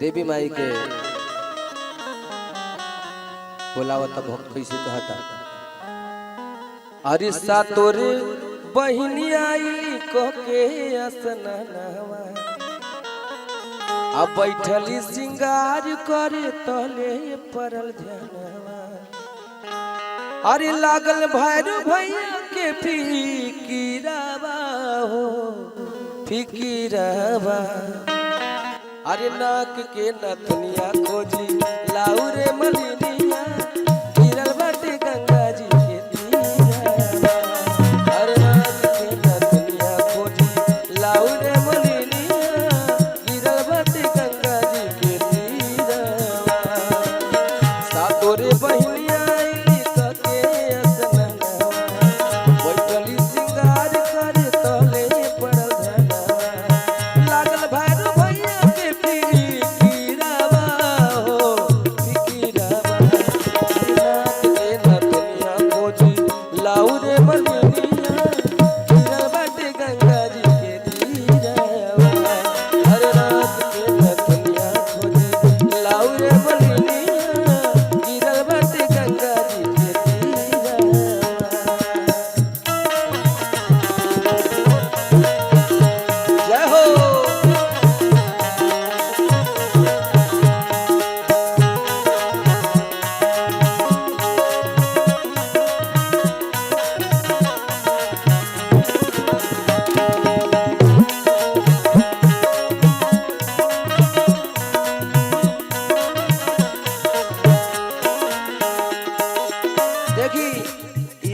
देवी माई के बोलावत भक्त कैसे कहता। अरे सा तोरे बहिनी आई को के असननवा अब बैठली सिंगार करे तले परल ध्यानवा। अरे लागल भैरव भैया के फिकीरावा हो फिकीरावा। अरे नाक के नथुनिया खोजी लाऊ रे मलिनिया गिरल बाटे गंगा जी के तीरावा। अरे नाक के नथुनिया खोजी लाऊ रे मलिनिया गिरल बाटे गंगा जी के तीरावा। सातो रे बहिनिया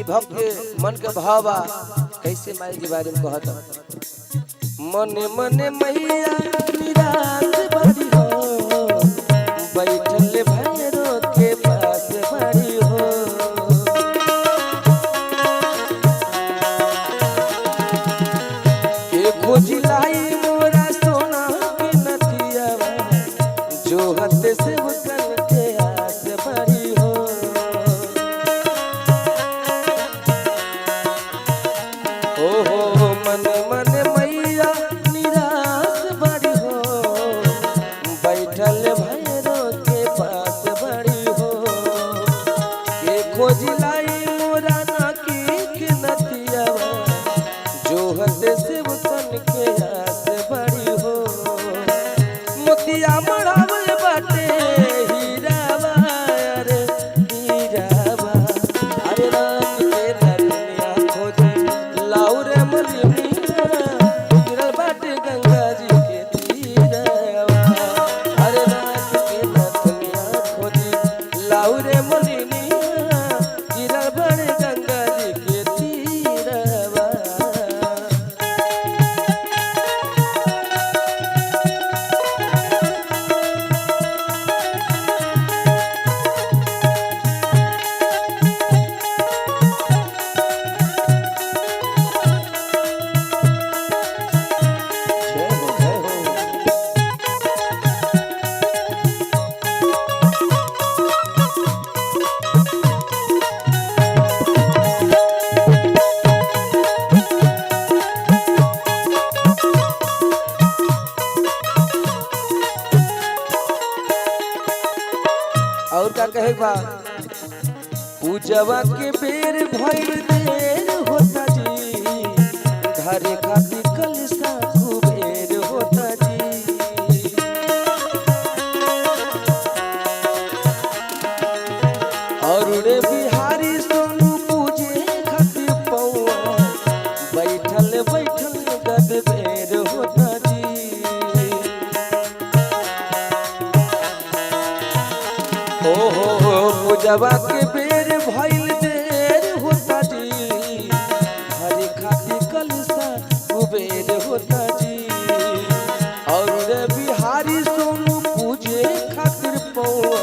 भक्त के मन के भावा कैसे माई के बारे में कहता। मने मने मैया निराश बड़ी हो बैठल भैरो के पास बड़ी हो। के खोजी लाई मोरा सोना के नथियावा जो हत से वतन के आस बड़ी हो। ओहो मन मन मैया निराश बड़ी हो बैठल भैरो के पास बड़ी हो। के खोज लाई मोरा नाकी के नथियावा जो हद से वतन के आस बड़ी हो। मोतिया मढ़ावल बाटे हीरावा अरे हीरावा। अरे रात के नथुनिया खोजी लाऊ रे मलिनिया गिरल बाटे गंगा जी के तीरावा। अरे रात के नथुनिया खोजी लाऊ रे मलिनिया गिरल बाटे गंगा जी के तीरावा। और का कहे बा पूजवा के बेर भइल देर होता जी घरे खाती कलसा कुबेर होता जी। और रे बिहारी सोनू पूजे खाती पौआ बैठल बैठल गद बेर होता जी। ओहो पूजवा के बेर भइल देर होता जी हरे खाती कलसा कुबेर होता जी। और रे बिहारी सोनू पूजे खातिर पौआ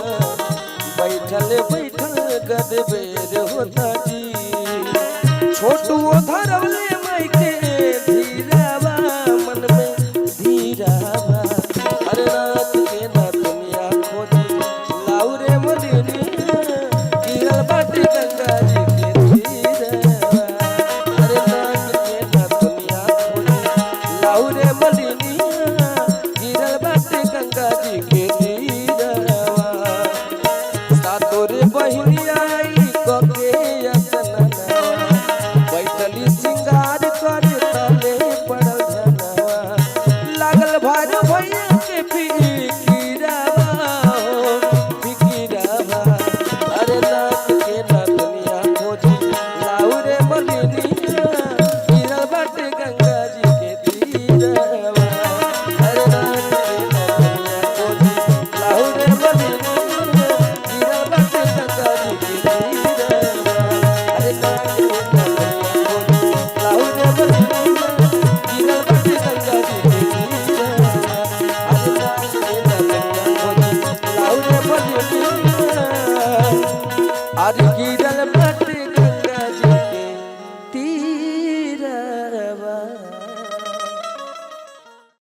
बैठल बैठल गद बेर होता जी। छोटू धरवले माई के धीरावा मन में धीरावा। अरे रात के नथुनिया खोजी लाऊ रे मलिनिया गिरल बाटे गंगा जी के तीरावा। अरे नाक के नथुनिया खोजी लाऊ रे मलिनिया गिरल बाटे गंगा जी के अरे गिर